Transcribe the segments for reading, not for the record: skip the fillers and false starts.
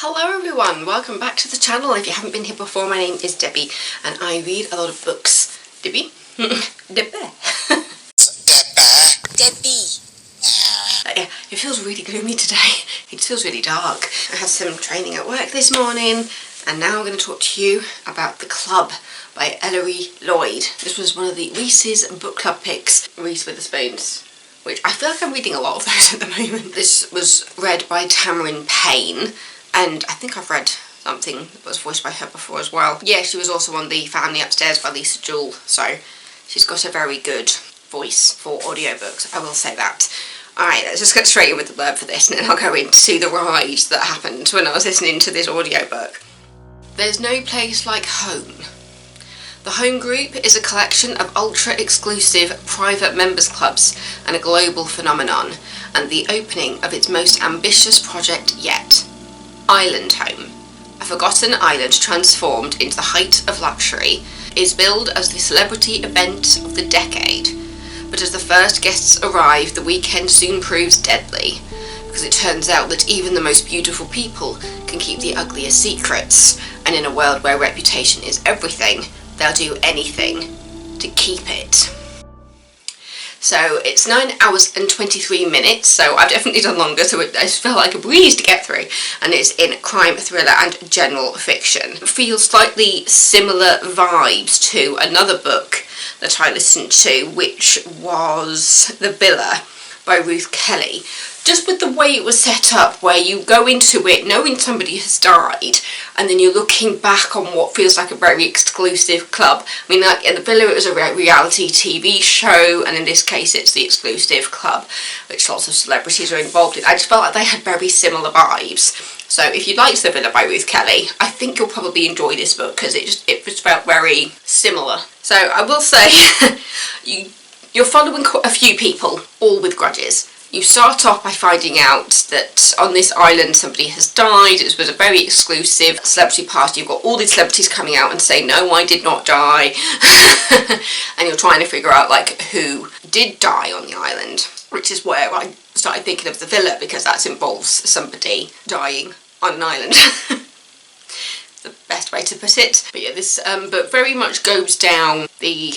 Hello everyone, welcome back to the channel. If you haven't been here before, my name is Debbie and I read a lot of books. Debbie? Debbie. Yeah, it feels really gloomy today. It feels really dark. I had some training at work this morning and now I'm going to talk to you about The Club by Ellery Lloyd. This was one of the Reese's book club picks, Reese Witherspoon's, which I feel like I'm reading a lot of those at the moment. This was read by Tamarind Payne, and I think I've read something that was voiced by her before as well. Yeah, she was also on The Family Upstairs by Lisa Jewell, so she's got a very good voice for audiobooks, I will say that. Alright, let's just get straight in with the blurb for this and then I'll go into the ride that happened when I was listening to this audiobook. There's no place like home. The Home Group is a collection of ultra-exclusive private members clubs and a global phenomenon, and the opening of its most ambitious project yet. Island Home, a forgotten island transformed into the height of luxury, is billed as the celebrity event of the decade. But as the first guests arrive, the weekend soon proves deadly, because it turns out that even the most beautiful people can keep the ugliest secrets, and in a world where reputation is everything, they'll do anything to keep it. So it's 9 hours and 23 minutes, so I've definitely done longer, so it felt like a breeze to get through, and it's in crime, thriller and general fiction. It feels slightly similar vibes to another book that I listened to, which was The Villa by Ruth Kelly. Just with the way it was set up, where you go into it knowing somebody has died, and then you're looking back on what feels like a very exclusive club. I mean, like in The Villa it was a reality TV show, and in this case it's the exclusive club, which lots of celebrities are involved in. I just felt like they had very similar vibes. So if you liked The Villa by Ruth Kelly, I think you'll probably enjoy this book, because it just felt very similar. So I will say, you're following a few people, all with grudges. You start off by finding out that on this island somebody has died. It was a very exclusive celebrity party. You've got all these celebrities coming out and saying, no, I did not die. And you're trying to figure out like who did die on the island, which is where I started thinking of The Villa, because that involves somebody dying on an island. The best way to put it. But yeah, this book very much goes down the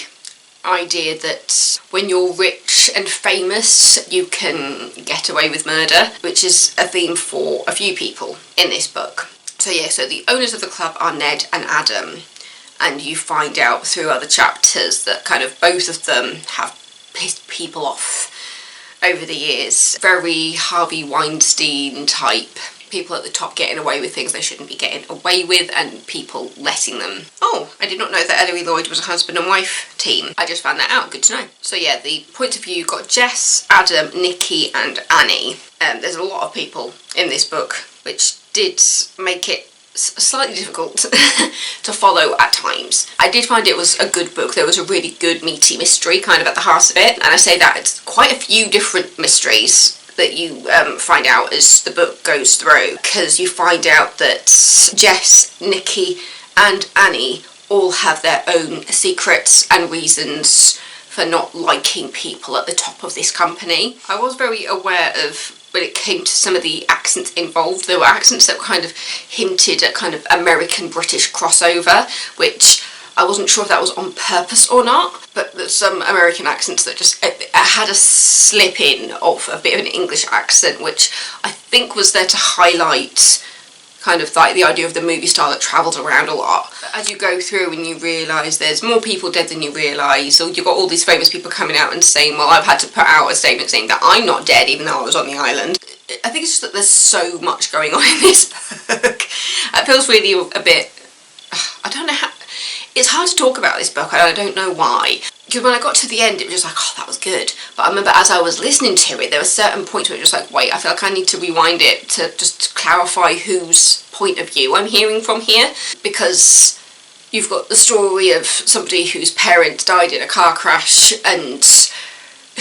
idea that when you're rich and famous you can get away with murder, which is a theme for a few people in this book. So yeah, so the owners of the club are Ned and Adam, and you find out through other chapters that kind of both of them have pissed people off over the years. Very Harvey Weinstein type. People at the top getting away with things they shouldn't be getting away with, and people letting them. Oh, I did not know that Ellery Lloyd was a husband and wife team. I just found that out, good to know. So yeah, the point of view, you've got Jess, Adam, Nikki and Annie. There's a lot of people in this book, which did make it slightly difficult to follow at times. I did find it was a good book. There was a really good meaty mystery kind of at the heart of it, and I say that it's quite a few different mysteries that you find out as the book goes through, because you find out that Jess, Nikki and Annie all have their own secrets and reasons for not liking people at the top of this company. I was very aware of, when it came to some of the accents involved, there were accents that kind of hinted at kind of American-British crossover, which I wasn't sure if that was on purpose or not, but there's some American accents that just had a slip in of a bit of an English accent, which I think was there to highlight kind of like the idea of the movie star that travels around a lot. As you go through and you realise there's more people dead than you realise, or you've got all these famous people coming out and saying, well, I've had to put out a statement saying that I'm not dead even though I was on the island. I think it's just that there's so much going on in this book. It feels really a bit, I don't know how, it's hard to talk about this book, I don't know why. Because when I got to the end, it was just like, oh, that was good. But I remember as I was listening to it, there were certain points where it was like, wait, I feel like I need to rewind it to just clarify whose point of view I'm hearing from here. Because you've got the story of somebody whose parents died in a car crash and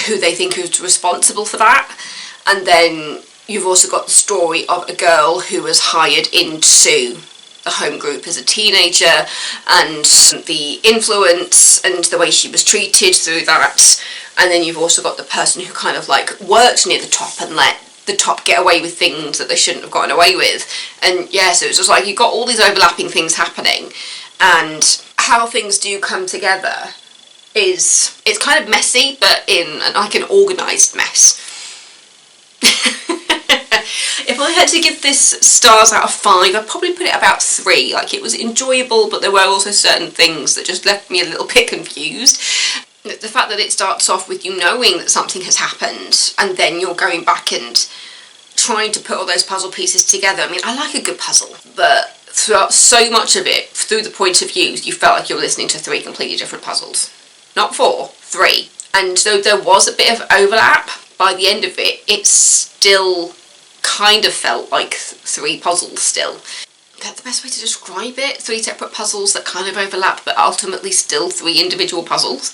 who they think is responsible for that. And then you've also got the story of a girl who was hired into the home group as a teenager, and the influence and the way she was treated through that. And then you've also got the person who kind of like worked near the top and let the top get away with things that they shouldn't have gotten away with. And yeah, so it's just like you've got all these overlapping things happening, and how things do come together it's kind of messy, but in like an organised mess. If I had to give this stars out of 5, I'd probably put it about 3. Like, it was enjoyable, but there were also certain things that just left me a little bit confused. The fact that it starts off with you knowing that something has happened, and then you're going back and trying to put all those puzzle pieces together. I mean, I like a good puzzle, but throughout so much of it, through the point of view, you felt like you were listening to 3 completely different puzzles. Not 4, 3. And though there was a bit of overlap, by the end of it, it still kind of felt like 3 puzzles still. That's the best way to describe it? 3 separate puzzles that kind of overlap, but ultimately still 3 individual puzzles?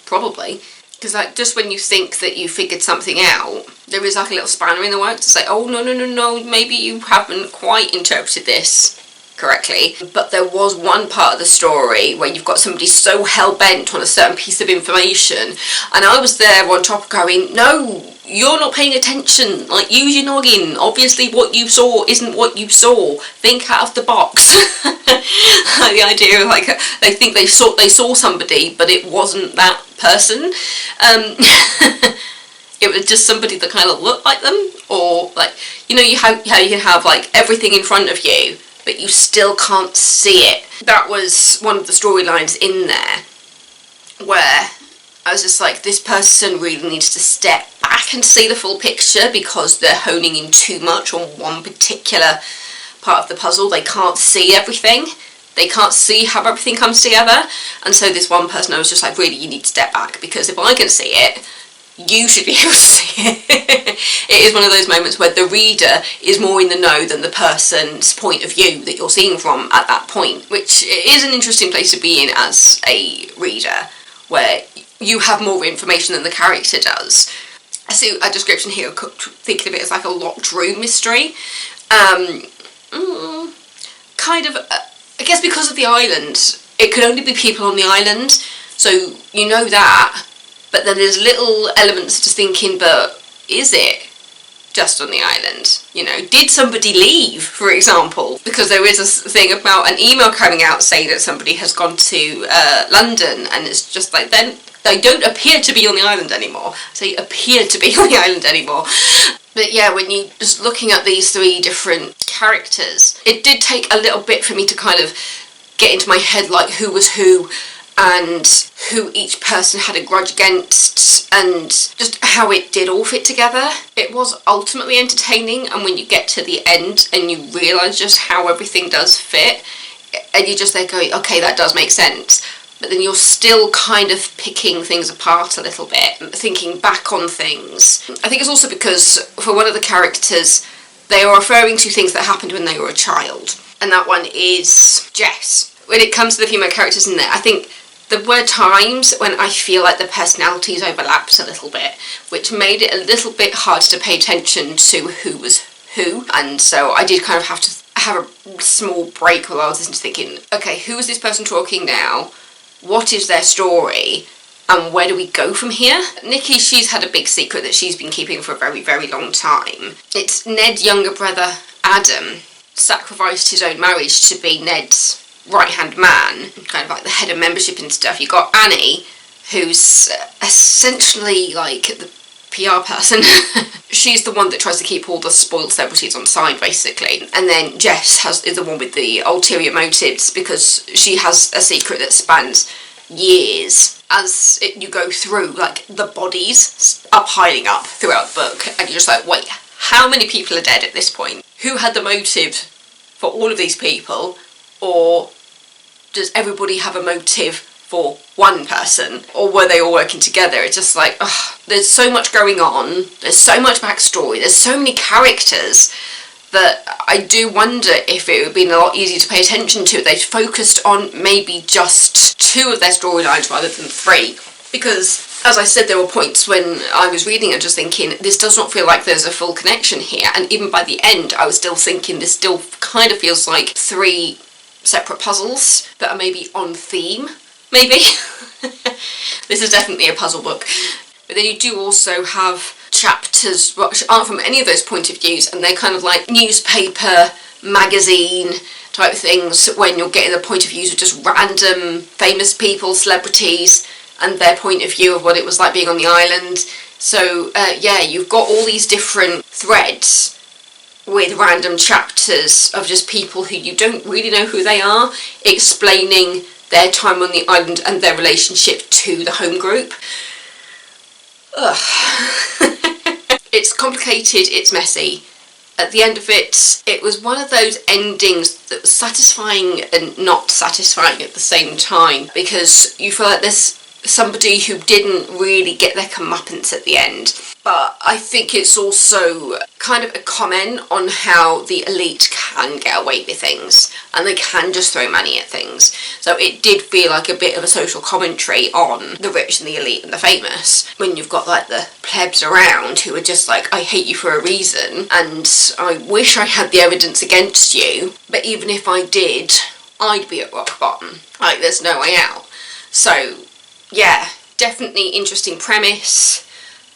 Probably. Because like, just when you think that you figured something out, there is like a little spanner in the works to say, oh no, maybe you haven't quite interpreted this correctly. But there was one part of the story where you've got somebody so hell-bent on a certain piece of information, and I was there on top going, no, you're not paying attention, like, use your noggin, obviously what you saw isn't what you saw, think out of the box. The idea of like, they think they saw somebody, but it wasn't that person. It was just somebody that kind of looked like them, or like, you know, how you can have like everything in front of you, but you still can't see it. That was one of the storylines in there, where I was just like, this person really needs to step back and see the full picture, because they're honing in too much on one particular part of the puzzle. They can't see everything. They can't see how everything comes together. And so this one person, I was just like, really, you need to step back, because if I can see it, you should be able to see it. It is one of those moments where the reader is more in the know than the person's point of view that you're seeing from at that point, which is an interesting place to be in as a reader, where you have more information than the character does. I see a description here, thinking of it as like a locked room mystery. Kind of, I guess because of the island, it could only be people on the island, so you know that, but then there's little elements to thinking, but is it just on the island? You know, did somebody leave, for example? Because there is a thing about an email coming out saying that somebody has gone to London, and it's just like, then they don't appear to be on the island anymore. They appear to be on the island anymore. But yeah, when you just looking at these 3 different characters, it did take a little bit for me to kind of get into my head like who was who, and who each person had a grudge against, and just how it did all fit together. It was ultimately entertaining, and when you get to the end and you realise just how everything does fit, and you're just there going, okay, that does make sense. But then you're still kind of picking things apart a little bit, thinking back on things. I think it's also because for one of the characters, they are referring to things that happened when they were a child. And that one is Jess. When it comes to the female characters in there, I think there were times when I feel like the personalities overlapped a little bit, which made it a little bit hard to pay attention to who was who. And so I did kind of have to have a small break while I was listening to thinking, okay, who is this person talking now? What is their story, and where do we go from here? Nikki, she's had a big secret that she's been keeping for a very, very long time. It's Ned's younger brother, Adam, sacrificed his own marriage to be Ned's right-hand man, kind of like the head of membership and stuff. You've got Annie, who's essentially like the PR person. She's the one that tries to keep all the spoiled celebrities on side, basically. And then Jess is the one with the ulterior motives, because she has a secret that spans years. As you go through, like, the bodies are piling up throughout the book, and you're just like, wait, how many people are dead at this point? Who had the motive for all of these people? Or does everybody have a motive for one person, or were they all working together? It's just like, ugh, there's so much going on, there's so much backstory, there's so many characters that I do wonder if it would have been a lot easier to pay attention to if they'd focused on maybe just 2 of their storylines rather than 3. Because, as I said, there were points when I was reading and just thinking, this does not feel like there's a full connection here, and even by the end I was still thinking this still kind of feels like 3 separate puzzles that are maybe on theme. Maybe. This is definitely a puzzle book. But then you do also have chapters which aren't from any of those point of views, and they're kind of like newspaper, magazine type things, when you're getting the point of views of just random famous people, celebrities, and their point of view of what it was like being on the island. So yeah, you've got all these different threads with random chapters of just people who you don't really know who they are, explaining their time on the island and their relationship to the home group. Ugh. It's complicated, it's messy. At the end of it, it was one of those endings that was satisfying and not satisfying at the same time, because you feel like there's somebody who didn't really get their comeuppance at the end. But I think it's also kind of a comment on how the elite can get away with things, and they can just throw money at things. So it did feel like a bit of a social commentary on the rich and the elite and the famous, when you've got like the plebs around who are just like, I hate you for a reason, and I wish I had the evidence against you, but even if I did, I'd be at rock bottom. Like, there's no way out. So yeah, definitely interesting premise.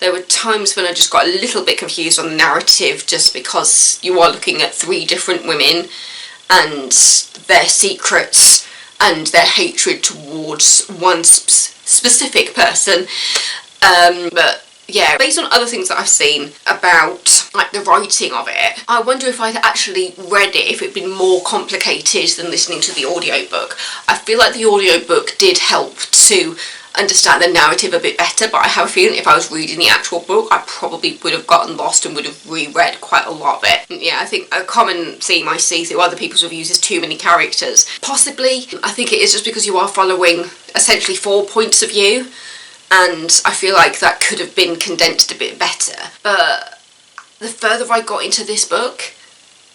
There were times when I just got a little bit confused on the narrative, just because you are looking at 3 different women and their secrets and their hatred towards one specific person. But yeah, based on other things that I've seen about like the writing of it, I wonder if I'd actually read it if it'd been more complicated than listening to the audiobook. I feel like the audiobook did help to understand the narrative a bit better, but I have a feeling if I was reading the actual book, I probably would have gotten lost and would have reread quite a lot of it. Yeah, I think a common theme I see through other people's reviews is too many characters. Possibly, I think it is just because you are following essentially 4 points of view, and I feel like that could have been condensed a bit better. But the further I got into this book,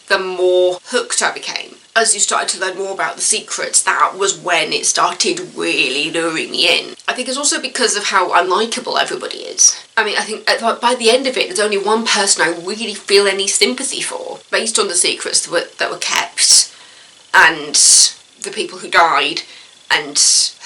the more hooked I became. As you started to learn more about the secrets, that was when it started really luring me in. I think it's also because of how unlikable everybody is. I mean, I think by the end of it, there's only one person I really feel any sympathy for, based on the secrets that were kept, and the people who died, and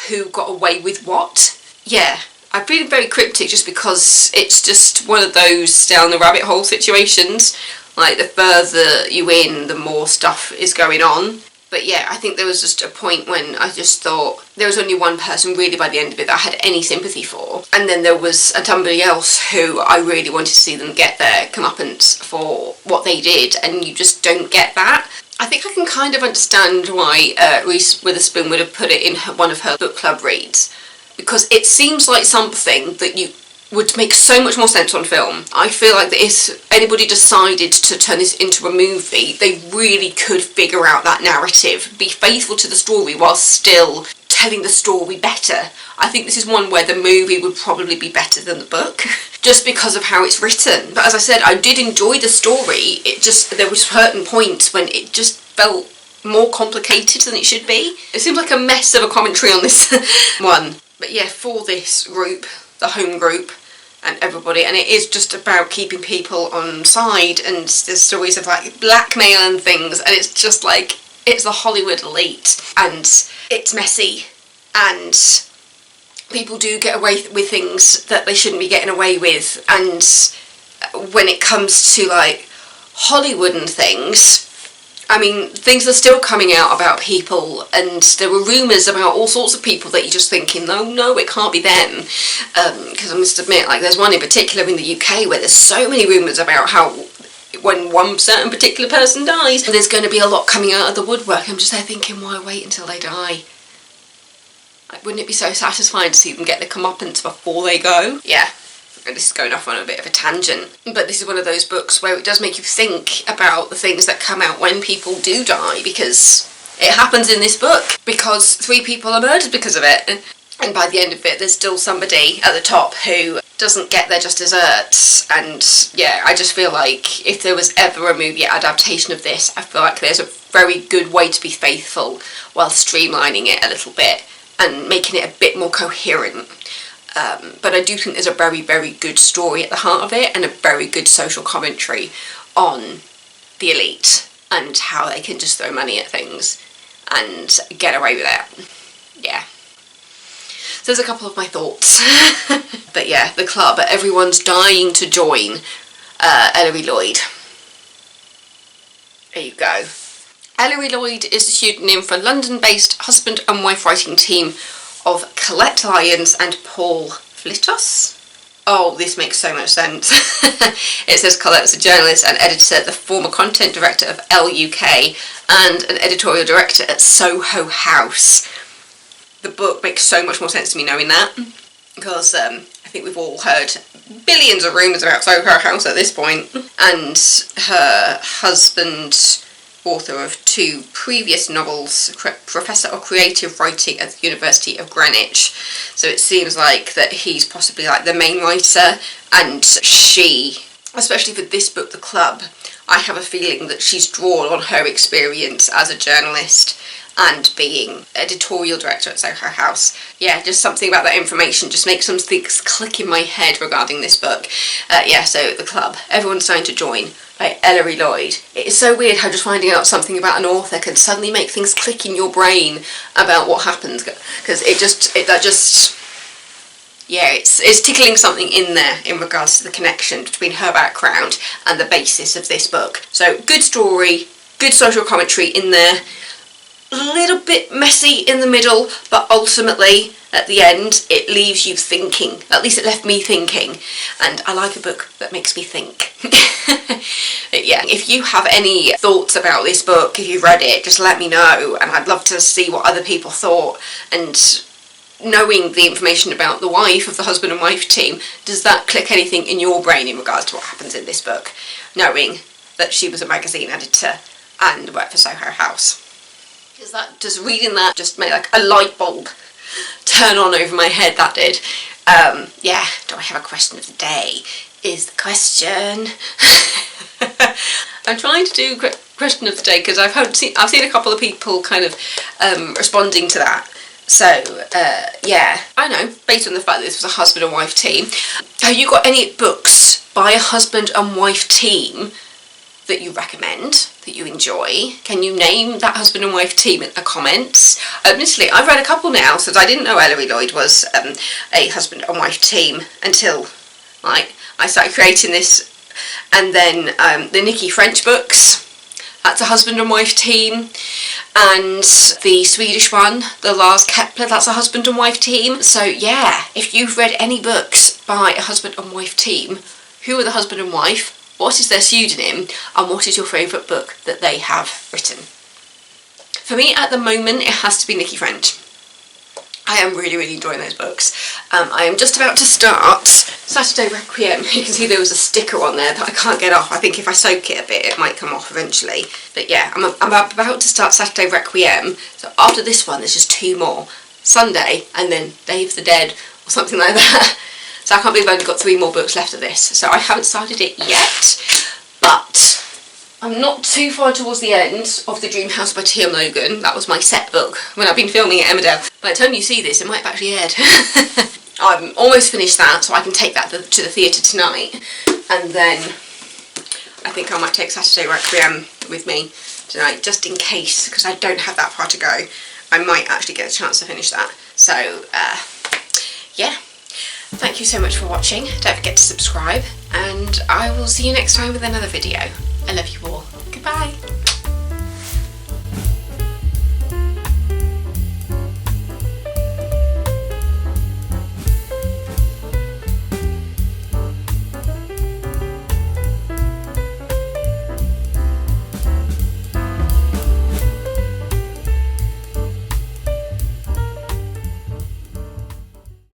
who got away with what. Yeah, I'm feeling very cryptic just because it's just one of those down the rabbit hole situations. Like, the further you in, the more stuff is going on. But yeah, I think there was just a point when I just thought there was only one person really by the end of it that I had any sympathy for. And then there was somebody else who I really wanted to see them get their comeuppance for what they did, and you just don't get that. I think I can kind of understand why Reese Witherspoon would have put it in one of her book club reads, because it seems like something that you would make so much more sense on film. I feel like that if anybody decided to turn this into a movie, they really could figure out that narrative, be faithful to the story while still telling the story better. I think this is one where the movie would probably be better than the book, just because of how it's written. But as I said, I did enjoy the story. It just, there were certain points when it just felt more complicated than it should be. It seems like a mess of a commentary on this one. But yeah, for this group, the home group, and everybody, and it is just about keeping people on side, and there's stories of like blackmail and things, and it's just like, it's the Hollywood elite, and it's messy, and people do get away with things that they shouldn't be getting away with, and when it comes to like Hollywood and things, I mean, things are still coming out about people, and there were rumours about all sorts of people that you're just thinking, no, it can't be them. Because I must admit, like, there's one in particular in the UK where there's so many rumours about how when one certain particular person dies, there's going to be a lot coming out of the woodwork. I'm just there thinking, why wait until they die? Like, wouldn't it be so satisfying to see them get their comeuppance before they go? Yeah. This is going off on a bit of a tangent, but this is one of those books where it does make you think about the things that come out when people do die, because it happens in this book, because 3 people are murdered because of it, and by the end of it there's still somebody at the top who doesn't get their just desserts. And yeah, I just feel like if there was ever a movie adaptation of this, I feel like there's a very good way to be faithful while streamlining it a little bit and making it a bit more coherent. But I do think there's a very, very good story at the heart of it, and a very good social commentary on the elite and how they can just throw money at things and get away with it. Yeah. there's a couple of my thoughts. But yeah, the club, everyone's dying to join Ellery Lloyd. There you go. Ellery Lloyd is the pseudonym for London-based husband and wife writing team of Colette Lyons and Paul Flittos. Oh, this makes so much sense. It says Colette was a journalist and editor, the former content director of LUK, and an editorial director at Soho House. The book makes so much more sense to me knowing that, because I think we've all heard billions of rumours about Soho House at this point. And her husband, author of 2 previous novels, professor of creative writing at the University of Greenwich. So it seems like that he's possibly like the main writer, and she, especially for this book, The Club, I have a feeling that she's drawn on her experience as a journalist and being editorial director at Soho House. Yeah, just something about that information just makes some things click in my head regarding this book. Yeah, so The Club, everyone's starting to join, by Ellery Lloyd. It is so weird how just finding out something about an author can suddenly make things click in your brain about what happens, because yeah, it's tickling something in there in regards to the connection between her background and the basis of this book. So good story, good social commentary in there, a little bit messy in the middle, but ultimately at the end it leaves you thinking. At least it left me thinking, and I like a book that makes me think. But yeah, if you have any thoughts about this book, if you've read it, just let me know, and I'd love to see what other people thought. And knowing the information about the wife of the husband and wife team, does that click anything in your brain in regards to what happens in this book, knowing that she was a magazine editor and worked for Soho House? Because that, just reading that just made like a light bulb turn on over my head, that did. Yeah, do I have a question of the day? Is the question. I'm trying to do question of the day because I've seen a couple of people kind of responding to that. So yeah, I know, based on the fact that this was a husband and wife team, have you got any books by a husband and wife team that you recommend, that you enjoy? Can you name that husband and wife team in the comments? Admittedly, I've read a couple now, so I didn't know Ellery Lloyd was a husband and wife team until I started creating this. And then the Nikki French books, that's a husband and wife team. And the Swedish one, the Lars Kepler, that's a husband and wife team. So yeah, if you've read any books by a husband and wife team, who are the husband and wife? What is their pseudonym, and what is your favourite book that they have written? For me, at the moment, it has to be Nikki French. I am really, really enjoying those books. I am just about to start Saturday Requiem. You can see there was a sticker on there that I can't get off. I think if I soak it a bit, it might come off eventually. But yeah, I'm about to start Saturday Requiem. So after this one, there's just 2 more. Sunday, and then Day of the Dead, or something like that. So I can't believe I've only got 3 more books left of this. So I haven't started it yet, but I'm not too far towards the end of The Dream House by T.M. Logan. That was my set book when I've been filming at Emmerdale. By the time you see this, it might have actually aired. I'm almost finished that, so I can take that to the theatre tonight. And then I think I might take Saturday Requiem with me tonight, just in case, because I don't have that far to go. I might actually get a chance to finish that. So, yeah. Thank you so much for watching. Don't forget to subscribe, and I will see you next time with another video. I love you all. Goodbye.